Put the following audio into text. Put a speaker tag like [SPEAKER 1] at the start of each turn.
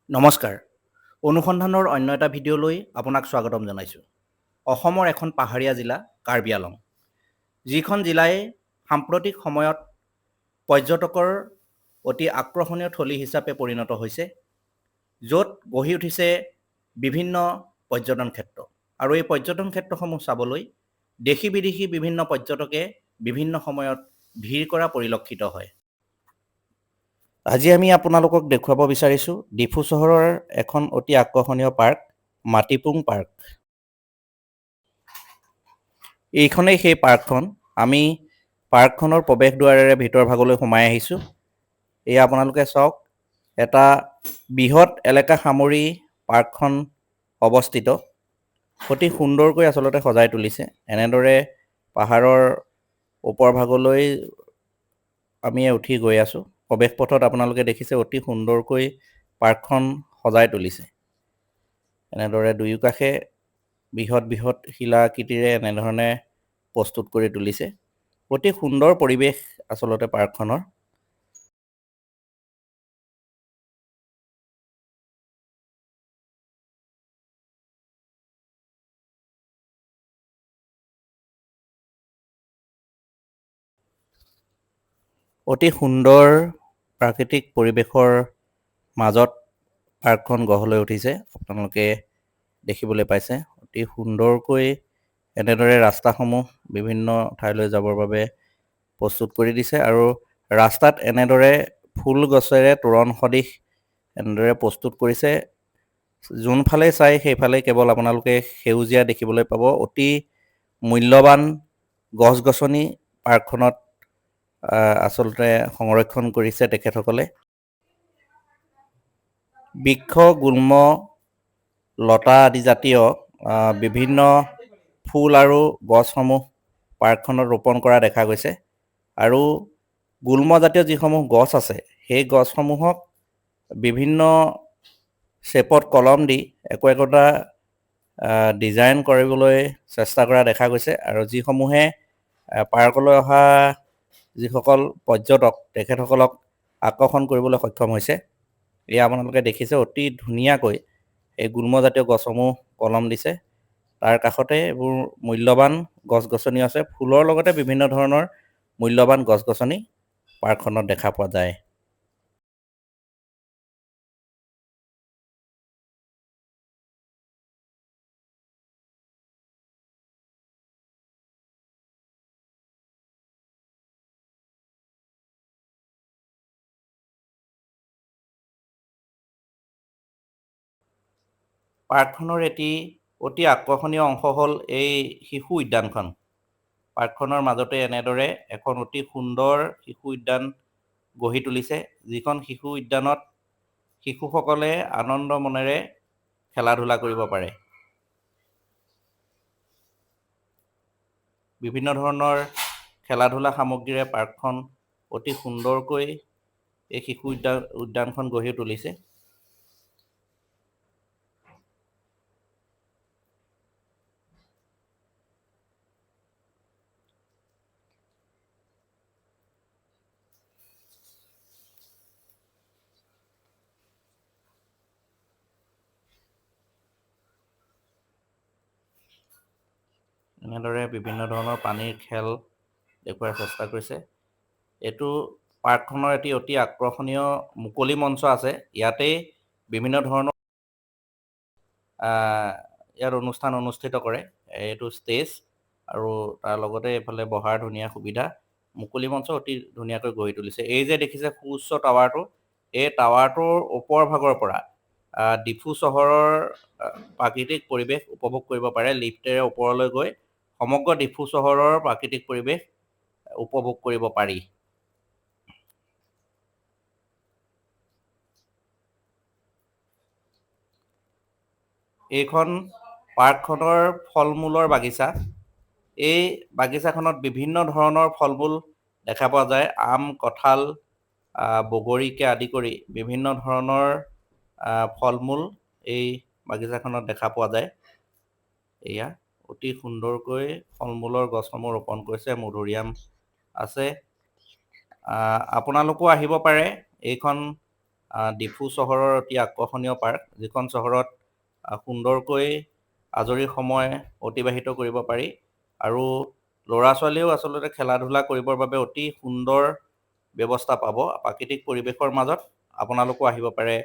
[SPEAKER 1] নমস্কাৰ। অনুসন্ধানৰ অন্য এটা ভিডিঅ'লৈ আপোনাক স্বাগতম জনাইছোঁ। অসমৰ এখন পাহাৰীয়া জিলা কাৰ্বি আলং, যিখন জিলাই সাম্প্ৰতিক সময়ত পৰ্যটকৰ অতি আকৰ্ষণীয় থলী হিচাপে পৰিণত হৈছে, য'ত গঢ়ি উঠিছে বিভিন্ন পৰ্যটন ক্ষেত্ৰ। আৰু এই পৰ্যটন ক্ষেত্ৰসমূহ চাবলৈ দেশী বিদেশী বিভিন্ন পৰ্যটকে বিভিন্ন সময়ত ভিৰ কৰা পৰিলক্ষিত হয়। আজি আমি আপোনালোকক দেখুৱাব বিচাৰিছোঁ ডিফু চহৰৰ এখন অতি আকৰ্ষণীয় পাৰ্ক, মাটিপুং পাৰ্ক। এইখনেই সেই পাৰ্কখন। আমি পাৰ্কখনৰ প্ৰৱেশ দুৱাৰেৰে ভিতৰ ভাগলৈ সোমাই আহিছোঁ। এয়া আপোনালোকে চাওক, এটা বৃহৎ এলেকা সামৰি পাৰ্কখন অৱস্থিত। অতি সুন্দৰকৈ আচলতে সজাই তুলিছে। এনেদৰে পাহাৰৰ ওপৰ ভাগলৈ আমি উঠি গৈ আছোঁ। প্ৰৱেশ পথত আপোনালোকে দেখিছে অতি সুন্দৰকৈ পাৰ্কখন সজাই তুলিছে। এনেদৰে দুয়োকাষে বৃহৎ বৃহৎ শিলাকৃতিৰে এনেধৰণে প্ৰস্তুত কৰি তুলিছে। অতি সুন্দৰ পৰিৱেশ আচলতে পাৰ্কখনৰ। অতি সুন্দৰ প্ৰাকৃতিক পৰিৱেশৰ মাজত পাৰ্কখন গঢ় লৈ উঠিছে। আপোনালোকে দেখিবলৈ পাইছে অতি সুন্দৰকৈ এনেদৰে ৰাস্তাসমূহ বিভিন্ন ঠাইলৈ যাবৰ বাবে প্ৰস্তুত কৰি দিছে, আৰু ৰাস্তাত এনেদৰে ফুল গছেৰে তোৰণ সদৃশ এনেদৰে প্ৰস্তুত কৰিছে। যোনফালে চাই সেইফালে কেৱল আপোনালোকে সেউজীয়া দেখিবলৈ পাব। অতি মূল্যৱান গছ গছনি পাৰ্কখনত আচলতে সংৰক্ষণ কৰিছে তেখেতসকলে। বৃক্ষ, গুল্ম, লতা আদি জাতীয় বিভিন্ন ফুল আৰু গছসমূহ পাৰ্কখনত ৰোপণ কৰা দেখা গৈছে। আৰু গুল্মজাতীয় যিসমূহ গছ আছে, সেই গছসমূহক বিভিন্ন শ্বেপত কলম দি একোটা ডিজাইন কৰিবলৈ চেষ্টা কৰা দেখা গৈছে। আৰু যিসমূহে পাৰ্কলৈ অহা যিসকল পৰ্যটক তেখেতসকলক আকৰ্ষণ কৰিবলৈ সক্ষম হৈছে। এয়া আপোনালোকে দেখিছে অতি ধুনীয়াকৈ এই গুল্মজাতীয় গছসমূহ কলম দিছে। তাৰ কাষতে এইবোৰ মূল্যৱান গছ গছনি আছে। ফুলৰ লগতে বিভিন্ন ধৰণৰ মূল্যৱান গছ গছনি পাৰ্কখনত দেখা পোৱা যায়। পাৰ্কখনৰ এটি অতি আকৰ্ষণীয় অংশ হ'ল এই শিশু উদ্যানখন। পাৰ্কখনৰ মাজতে এনেদৰে এখন অতি সুন্দৰ শিশু উদ্যান গঢ়ি তুলিছে, যিখন শিশু উদ্যানত শিশুসকলে আনন্দ মনেৰে খেলা ধূলা কৰিব পাৰে। বিভিন্ন ধৰণৰ খেলা ধূলা সামগ্ৰীৰে পাৰ্কখন অতি সুন্দৰকৈ এই শিশু উদ্যানখন গঢ়ি তুলিছে। এনেদৰে বিভিন্ন ধৰণৰ পানীৰ খেল দেখুওৱাৰ চেষ্টা কৰিছে। এইটো পাৰ্কখনৰ এটি অতি আকৰ্ষণীয় মুকলি মঞ্চ আছে। ইয়াতেই বিভিন্ন ধৰণৰ ইয়াত অনুষ্ঠান অনুষ্ঠিত কৰে। এইটো ষ্টেজ, আৰু তাৰ লগতে এইফালে বহাৰ ধুনীয়া সুবিধা। মুকলি মঞ্চ অতি ধুনীয়াকৈ গঢ়ি তুলিছে। এই যে দেখিছে সুউচ্চ টাৱাৰটো, এই টাৱাৰটোৰ ওপৰ ভাগৰ পৰা ডিফু চহৰৰ প্ৰাকৃতিক পৰিৱেশ উপভোগ কৰিব পাৰে। লিফ্টেৰে ওপৰলৈ গৈ সমগ্ৰ ডিফু চহৰৰ প্ৰাকৃতিক পৰিৱেশ উপভোগ কৰিব পাৰি। এইখন পাৰ্কখনৰ ফল মূলৰ বাগিচা। এই বাগিচাখনত বিভিন্ন ধৰণৰ ফল মূল দেখা পোৱা যায়। আম, কঁঠাল, বগৰীকে আদি কৰি বিভিন্ন ধৰণৰ ফল মূল এই বাগিচাখনত দেখা পোৱা যায়। এয়া অতি সুন্দৰকৈ ফল মূলৰ গছসমূহ ৰোপণ কৰিছে। মধুৰিআম আছে। আপোনালোকো আহিব পাৰে এইখন ডিফু চহৰৰ অতি আকৰ্ষণীয় পাৰ্ক, যিখন চহৰত সুন্দৰকৈ আজৰি সময় অতিবাহিত কৰিব পাৰি আৰু ল'ৰা ছোৱালীয়েও আচলতে খেলা ধূলা কৰিবৰ বাবে অতি সুন্দৰ ব্যৱস্থা পাব। প্ৰাকৃতিক পৰিৱেশৰ মাজত আপোনালোকো আহিব পাৰে।